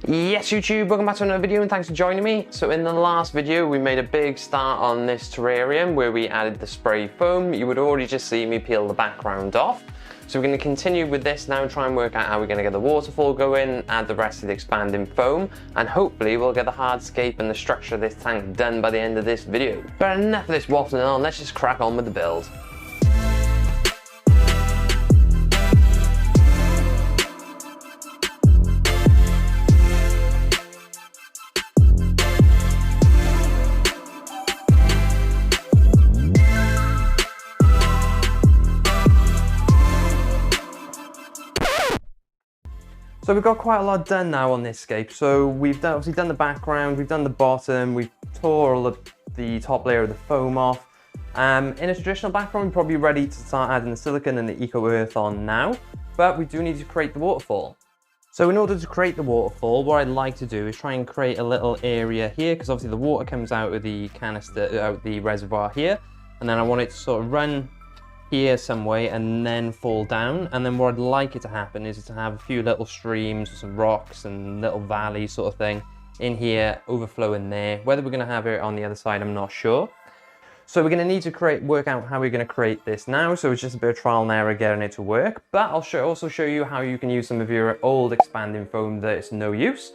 Yes, YouTube, welcome back to another video and thanks for joining me. So in the last video, we made a big start on this terrarium where we added the spray foam. You would already just see me peel the background off. So we're going to continue with this now and try and work out how we're going to get the waterfall going, add the rest of the expanding foam, and hopefully we'll get the hardscape and the structure of this tank done by the end of this video. But enough of this waffling on, let's just crack on with the build. So we've got quite a lot done now on this scape. So we've obviously done the background, we've done the bottom, we've tore all of the top layer of the foam off. In a traditional background, we're probably ready to start adding the silicone and the eco earth on now, but we do need to create the waterfall. So in order to create the waterfall, what I'd like to do is try and create a little area here, because obviously the water comes out of the canister, out the reservoir here, and then I want it to sort of run here some way and then fall down. And then what I'd like it to happen is to have a few little streams, some rocks and little valleys sort of thing in here, overflowing there. Whether we're going to have it on the other side, I'm not sure. So we're going to need to work out how we're going to create this now. So it's just a bit of trial and error getting it to work. But I'll also show you how you can use some of your old expanding foam that is no use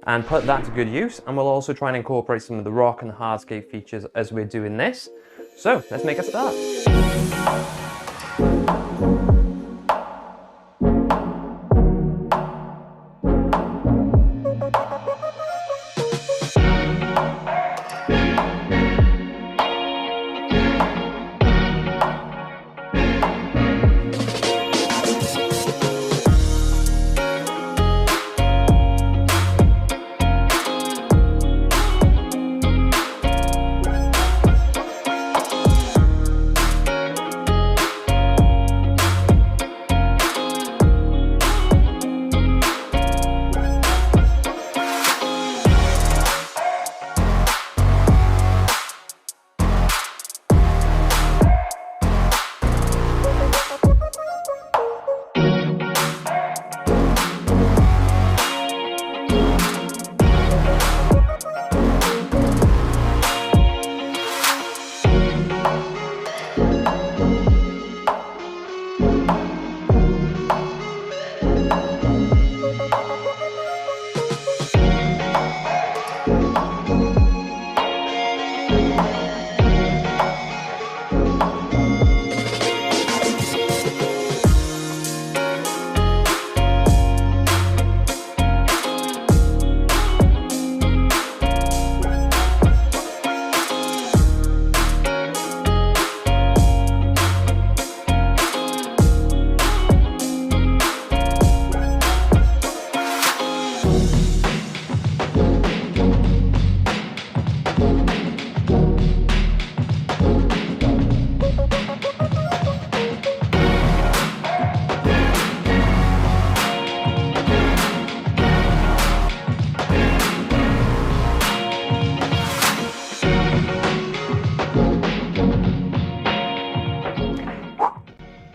and put that to good use. And we'll also try and incorporate some of the rock and the hardscape features as we're doing this. So let's make a start.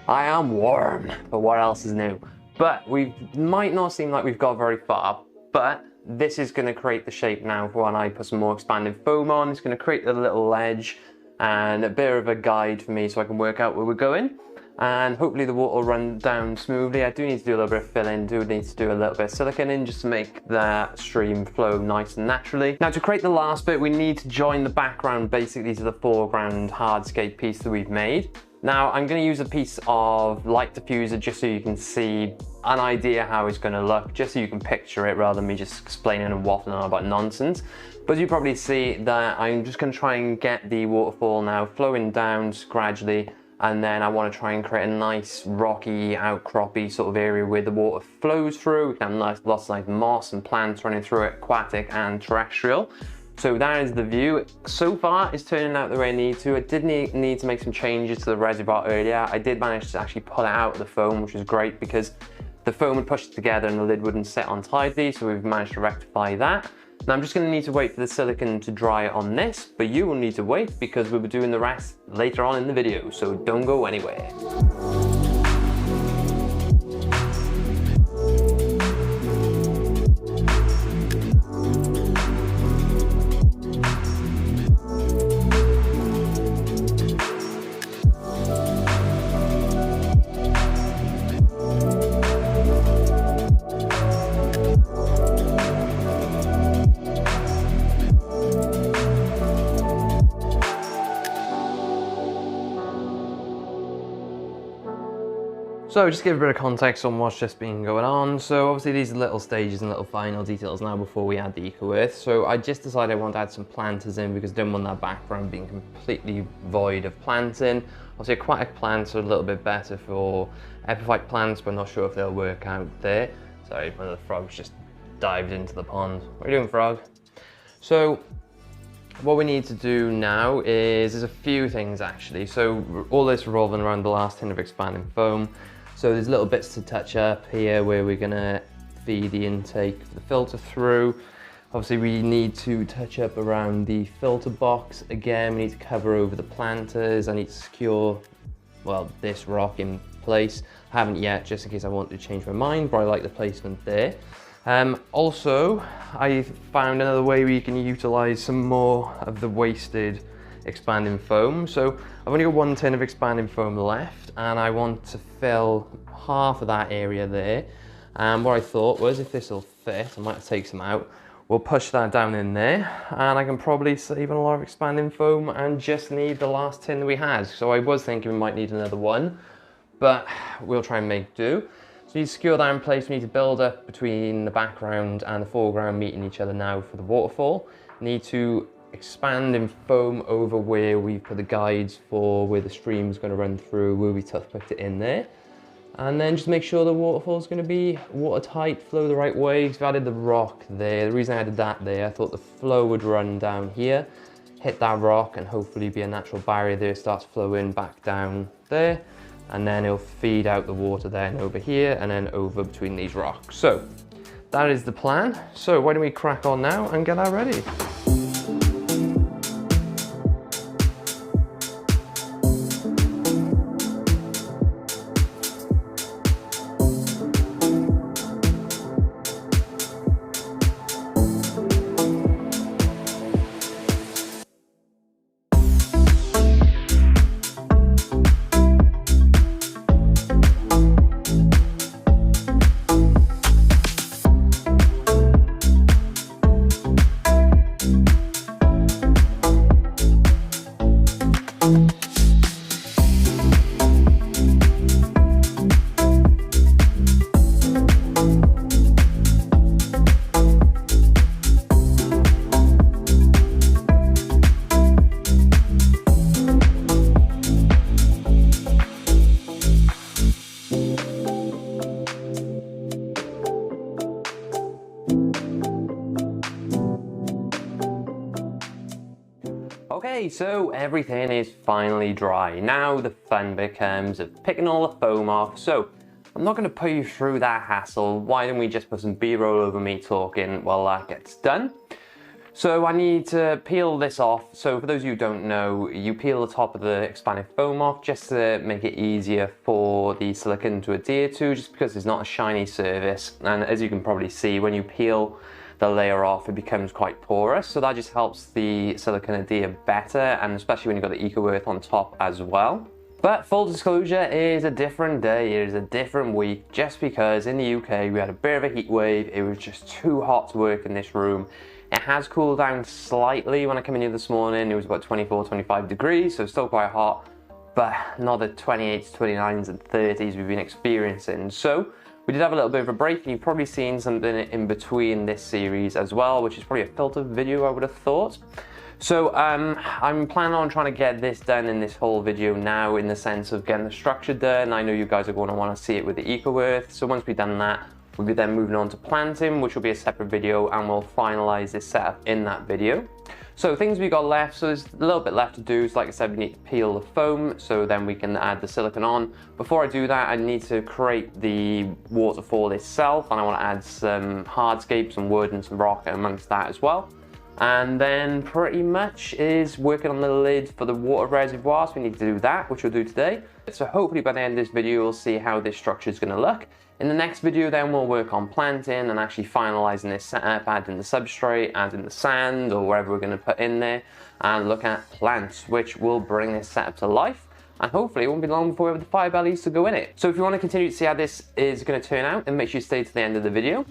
I am warm, but what else is new? But we might not seem like we've got very far, but this is going to create the shape now for when I put some more expanded foam on. It's going to create a little ledge and a bit of a guide for me so I can work out where we're going. And hopefully the water will run down smoothly. I do need to do a little bit of filling, do need to do a little bit of silicone in just to make that stream flow nice and naturally. Now to create the last bit, we need to join the background basically to the foreground hardscape piece that we've made. Now I'm going to use a piece of light diffuser just so you can see an idea how it's going to look, just so you can picture it rather than me just explaining and waffling on about nonsense. But you probably see that I'm just going to try and get the waterfall now flowing down gradually, and then I want to try and create a nice rocky outcroppy sort of area where the water flows through. We can have lots of like moss and plants running through it, aquatic and terrestrial. So that is the view. So far it's turning out the way I need to. I did need to make some changes to the reservoir earlier. I did manage to actually pull it out of the foam, which is great because the foam would push it together and the lid wouldn't sit on tightly, so we've managed to rectify that. Now I'm just going to need to wait for the silicone to dry on this, but you will need to wait because we'll be doing the rest later on in the video, so don't go anywhere. We'll be right back. So just to give a bit of context on what's just been going on. So obviously these are little stages and little final details now before we add the eco earth. So I just decided I want to add some planters in because I don't want that background being completely void of planting. Obviously aquatic plants are a little bit better for epiphyte plants, but I'm not sure if they'll work out there. Sorry, one of the frogs just dived into the pond. What are you doing, frog? So what we need to do now is, there's a few things actually. So all this revolving around the last tin of expanding foam. So there's little bits to touch up here where we're gonna feed the intake for the filter through. Obviously we need to touch up around the filter box. Again, we need to cover over the planters. I need to secure, well, this rock in place. I haven't yet, just in case I want to change my mind, but I like the placement there. Also, I found another way we can utilize some more of the wasted expanding foam. So I've only got 1 tin of expanding foam left, and I want to fill half of that area there. And what I thought was, if this will fit, I might take some out. We'll push that down in there, and I can probably save a lot of expanding foam and just need the last tin that we had. So I was thinking we might need another one, but we'll try and make do. So you need to secure that in place. We need to build up between the background and the foreground meeting each other now for the waterfall. Need to expand in foam over where we put the guides for where the stream's going to run through, where we tough picked it in there. And then just make sure the waterfall's going to be watertight, flow the right way. We've added the rock there. The reason I added that there, I thought the flow would run down here, hit that rock, and hopefully be a natural barrier there, starts flowing back down there. And then it'll feed out the water then over here and then over between these rocks. So that is the plan. So why don't we crack on now and get that ready. Okay, so everything is finally dry. Now the fun bit comes of picking all the foam off. So I'm not going to put you through that hassle. Why don't we just put some B-roll over me talking while that gets done? So I need to peel this off. So for those of you who don't know, you peel the top of the expanded foam off just to make it easier for the silicone to adhere to, just because it's not a shiny surface. And as you can probably see, when you peel the layer off, it becomes quite porous. So that just helps the silicone adhere better, and especially when you've got the eco earth on top as well. But full disclosure, it is a different day, it is a different week, just because in the UK we had a bit of a heat wave. It was just too hot to work in this room. It has cooled down slightly. When I came in here this morning, it was about 24, 25 degrees, so still quite hot, but not the 28s, 29s and 30s we've been experiencing. So we did have a little bit of a break, and you've probably seen something in between this series as well, which is probably a filter video, I would have thought. So I'm planning on trying to get this done in this whole video now, in the sense of getting the structure done. I know you guys are going to want to see it with the eco earth. So once we've done that, we'll be then moving on to planting, which will be a separate video, and we'll finalize this setup in that video. So things we got left, so there's a little bit left to do. So like I said, we need to peel the foam so then we can add the silicone on. Before I do that, I need to create the waterfall itself, and I want to add some hardscape, some wood and some rock amongst that as well. And then pretty much is working on the lid for the water reservoir, so we need to do that, which we'll do today. So hopefully by the end of this video, we'll see how this structure is going to look. In the next video then we'll work on planting and actually finalizing this setup, adding the substrate, adding the sand or whatever we're going to put in there, and look at plants, which will bring this setup to life. And hopefully it won't be long before we have the fire bellies to go in it. So if you want to continue to see how this is going to turn out, then make sure you stay to the end of the video.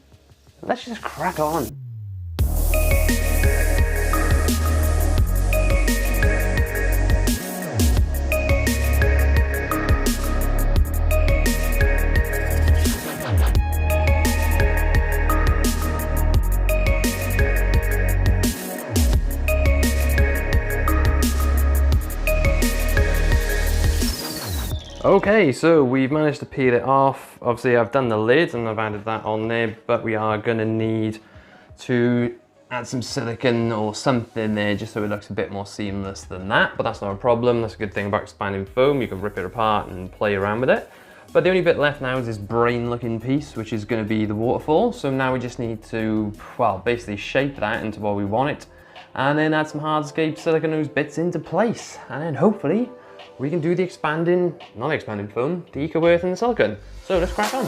Let's just crack on. Okay, so we've managed to peel it off. Obviously I've done the lid and I've added that on there, but we are gonna need to add some silicone or something there just so it looks a bit more seamless than that, but that's not a problem. That's a good thing about expanding foam. You can rip it apart and play around with it. But the only bit left now is this brain looking piece, which is gonna be the waterfall. So now we just need to, well, basically shape that into what we want it, and then add some hardscape siliconose bits into place. And then hopefully we can do the expanding, not the expanding foam, the eco earth and the silicone. So let's crack on.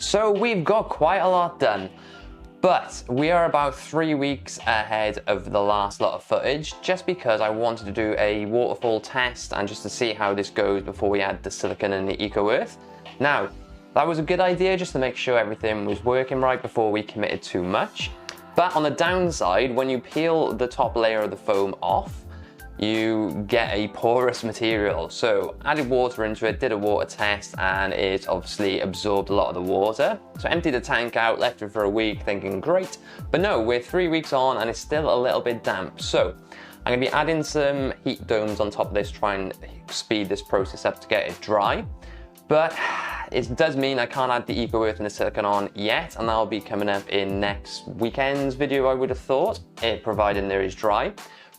So we've got quite a lot done, but we are about 3 weeks ahead of the last lot of footage, just because I wanted to do a waterfall test and just to see how this goes before we add the silicone and the eco earth. Now, that was a good idea just to make sure everything was working right before we committed too much. But on the downside, when you peel the top layer of the foam off, you get a porous material. So added water into it, did a water test, and it obviously absorbed a lot of the water. So emptied the tank out, left it for a week thinking great, but no, we're 3 weeks on and it's still a little bit damp. So I'm gonna be adding some heat domes on top of this, try and speed this process up to get it dry. But it does mean I can't add the eco earth and the silicone on yet, and that'll be coming up in next weekend's video, I would have thought, providing there is dry.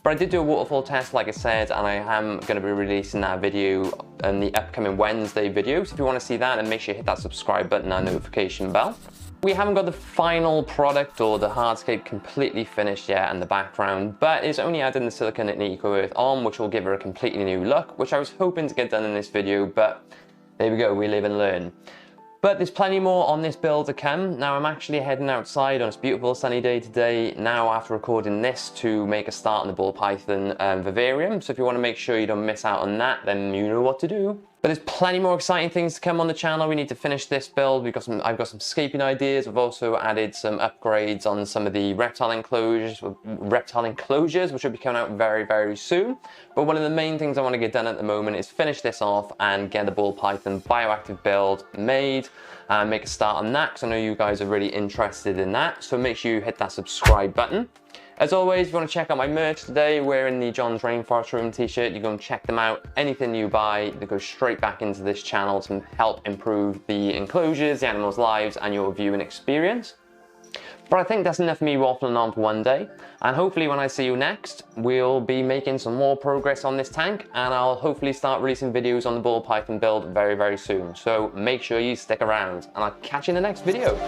But I did do a waterfall test, like I said, and I am going to be releasing that video in the upcoming Wednesday video. So if you want to see that, then make sure you hit that subscribe button and notification bell. We haven't got the final product or the hardscape completely finished yet in the background, but it's only adding the silicone and the eco earth on, which will give her a completely new look, which I was hoping to get done in this video, but there we go, we live and learn. But there's plenty more on this build to come. Now I'm actually heading outside on this beautiful sunny day today now after recording this to make a start on the ball python vivarium. So if you want to make sure you don't miss out on that, then you know what to do. But there's plenty more exciting things to come on the channel. We need to finish this build. I've got some scaping ideas. I've also added some upgrades on some of the reptile enclosures, which will be coming out very, very soon. But one of the main things I want to get done at the moment is finish this off and get the ball python bioactive build made and make a start on that, because I know you guys are really interested in that. So make sure you hit that subscribe button. As always, if you want to check out my merch today, wearing the John's Rainforest room t-shirt, you go and check them out. Anything you buy, they go straight back into this channel to help improve the enclosures, the animals' lives, and your viewing experience. But I think that's enough of me waffling on for one day. And hopefully when I see you next, we'll be making some more progress on this tank, and I'll hopefully start releasing videos on the ball python build very, very soon. So make sure you stick around, and I'll catch you in the next video.